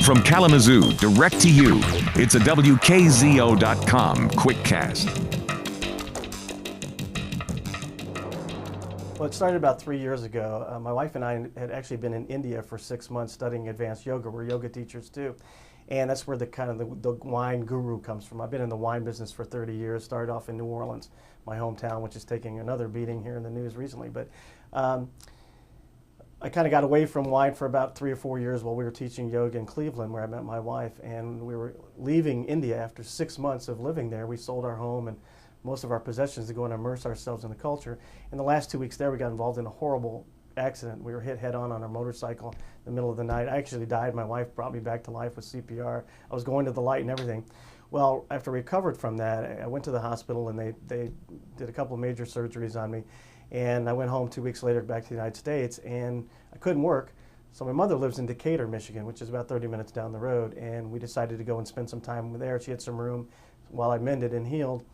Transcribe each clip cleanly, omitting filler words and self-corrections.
From Kalamazoo, direct to you, it's a WKZO.com quickcast. Well, it started about 3 years ago. My wife and I had actually been in India for 6 months studying advanced yoga. We're yoga teachers too. And that's where the wine guru comes from. I've been in the wine business for 30 years, started off in New Orleans, my hometown, which is taking another beating here in the news recently. But I kind of got away from wine for about 3 or 4 years while we were teaching yoga in Cleveland, where I met my wife. And we were leaving India after 6 months of living there. We sold our home and most of our possessions to go and immerse ourselves in the culture. In the last 2 weeks there, we got involved in a horrible accident. We were hit head on our motorcycle in the middle of the night. I actually died. My wife brought me back to life with CPR. I was going to the light and everything. Well, after we recovered from that, I went to the hospital and they did a couple of major surgeries on me. And I went home 2 weeks later back to the United States, and I couldn't work. So my mother lives in Decatur, Michigan, which is about 30 minutes down the road. And we decided to go and spend some time there. She had some room while I mended and healed.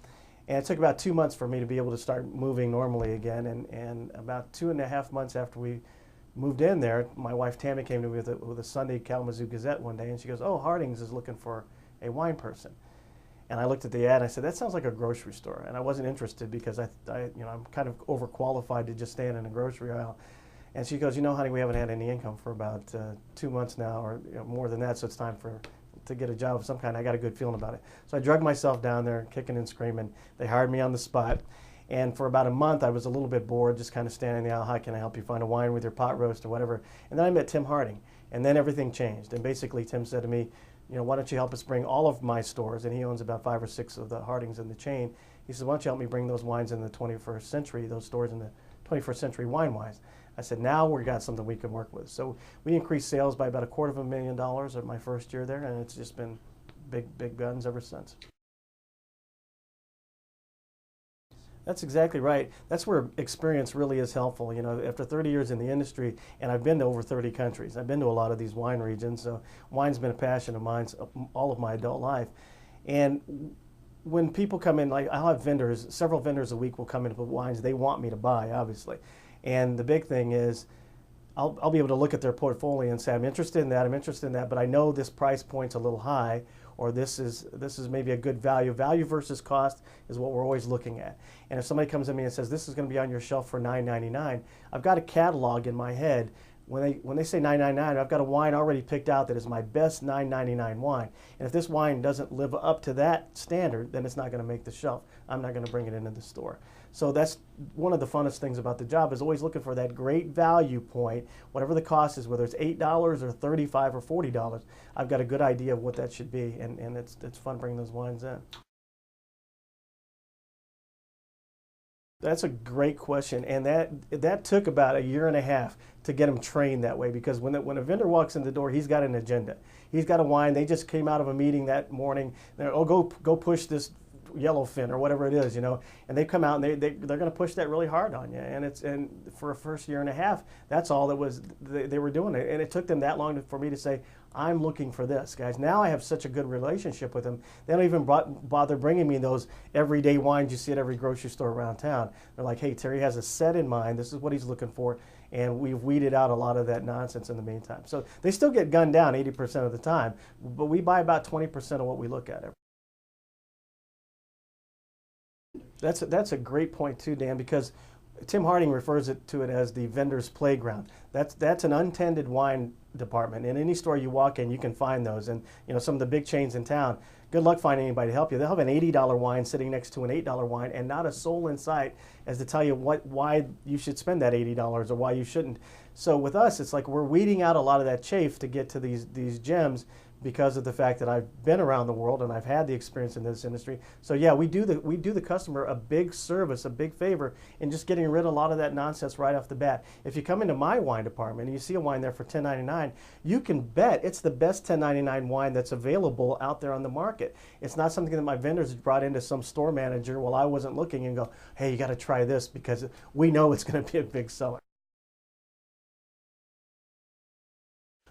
And it took about 2 months for me to be able to start moving normally again. And about 2.5 months after we moved in there, my wife Tammy came to me with a Sunday Kalamazoo Gazette one day, and she goes, "Oh, Harding's is looking for a wine person." And I looked at the ad and I said, "That sounds like a grocery store." And I wasn't interested because I'm kind of overqualified to just stand in a grocery aisle. And she goes, honey, we haven't had any income for about 2 months now, or more than that, so it's time to get a job of some kind. I got a good feeling about it. So I dragged myself down there, kicking and screaming. They hired me on the spot. And for about a month, I was a little bit bored, just kind of standing in the aisle. How can I help you find a wine with your pot roast or whatever? And then I met Tim Harding. And then everything changed. And basically, Tim said to me, why don't you help us bring all of my stores? And he owns about 5 or 6 of the Hardings in the chain. He said, why don't you help me bring those wines in the 21st century, those stores in the 21st century wine-wise? I said, now we've got something we can work with. So we increased sales by about $250,000 at my first year there, and it's just been big guns ever since. That's exactly right. That's where experience really is helpful. After 30 years in the industry, and I've been to over 30 countries. I've been to a lot of these wine regions, so wine's been a passion of mine all of my adult life. And when people come in, like I'll have vendors, several vendors a week will come in with wines they want me to buy, obviously. And the big thing is, I'll be able to look at their portfolio and say, I'm interested in that, but I know this price point's a little high, or this is maybe a good value. Value versus cost is what we're always looking at. And if somebody comes to me and says, this is going to be on your shelf for $9.99, I've got a catalog in my head. When they say $9.99, I've got a wine already picked out that is my best $9.99 wine. And if this wine doesn't live up to that standard, then it's not going to make the shelf. I'm not going to bring it into the store. So that's one of the funnest things about the job, is always looking for that great value point, whatever the cost is, whether it's $8 or $35 or $40. I've got a good idea of what that should be, and it's fun bringing those wines in. That's a great question, and that took about 1.5 years to get him trained that way, because when a vendor walks in the door, he's got an agenda. He's got a wine. They just came out of a meeting that morning. They're, go push this yellowfin or whatever it is, and they come out and they're going to push that really hard on you. And for a first 1.5 years, that's all that was they were doing it. And it took them that long for me to say, I'm looking for this, guys. Now I have such a good relationship with them. They don't even bother bringing me those everyday wines you see at every grocery store around town. They're like, hey, Terry has a set in mind. This is what he's looking for. And we've weeded out a lot of that nonsense in the meantime. So they still get gunned down 80% of the time, but we buy about 20% of what we look at. That's a great point too, Dan, because Tim Harding refers to it as the vendor's playground. That's an untended wine department. In any store you walk in, you can find those. And some of the big chains in town, good luck finding anybody to help you. They'll have an $80 wine sitting next to an $8 wine, and not a soul in sight as to tell you why you should spend that $80 or why you shouldn't. So with us, it's like we're weeding out a lot of that chaff to get to these gems, because of the fact that I've been around the world and I've had the experience in this industry. So yeah, we do the customer a big service, a big favor in just getting rid of a lot of that nonsense right off the bat. If you come into my wine department and you see a wine there for $10.99, you can bet it's the best $10.99 wine that's available out there on the market. It's not something that my vendors brought into some store manager while I wasn't looking and go, hey, you got to try this because we know it's going to be a big seller.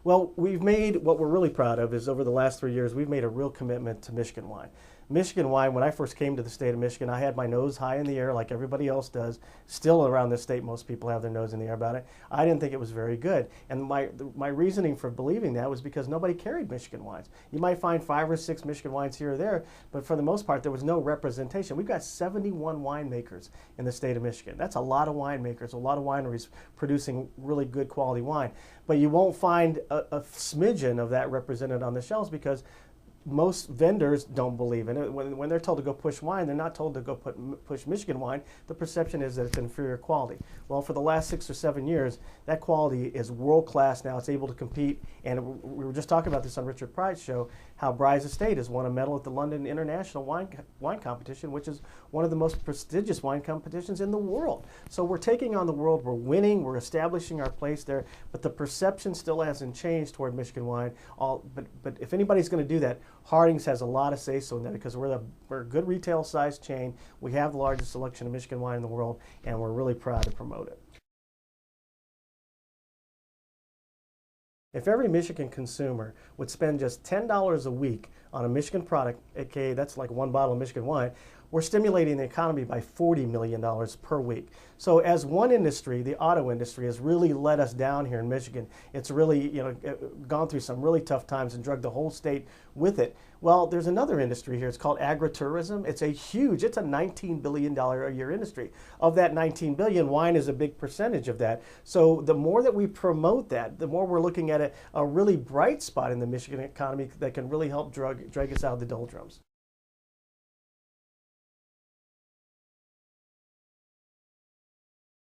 Well, we've made, what we're really proud of is over the last 3 years, we've made a real commitment to Michigan wine. Michigan wine, when I first came to the state of Michigan, I had my nose high in the air like everybody else does. Still around this state, most people have their nose in the air about it. I didn't think it was very good. And my reasoning for believing that was because nobody carried Michigan wines. You might find 5 or 6 Michigan wines here or there, but for the most part, there was no representation. We've got 71 winemakers in the state of Michigan. That's a lot of winemakers, a lot of wineries producing really good quality wine. But you won't find a smidgen of that represented on the shelves because most vendors don't believe in it. When they're told to go push wine, they're not told to go push Michigan wine. The perception is that it's inferior quality. Well, for the last 6 or 7 years, that quality is world class now. It's able to compete. And we were just talking about this on Richard Pride's show, how Bry's Estate has won a medal at the London International Wine Competition, which is one of the most prestigious wine competitions in the world. So we're taking on the world, we're winning, we're establishing our place there, but the perception still hasn't changed toward Michigan wine. But if anybody's going to do that, Harding's has a lot of say-so in that because we're a good retail-sized chain. We have the largest selection of Michigan wine in the world, and we're really proud to promote it. If every Michigan consumer would spend just $10 a week on a Michigan product, aka that's like 1 bottle of Michigan wine, we're stimulating the economy by $40 million per week. So as one industry, the auto industry, has really let us down here in Michigan. It's really gone through some really tough times and dragged the whole state with it. Well, there's another industry here. It's called agritourism. It's a $19 billion a year industry. Of that $19 billion, wine is a big percentage of that. So the more that we promote that, the more we're looking at a really bright spot in the Michigan economy that can really help drag us out of the doldrums.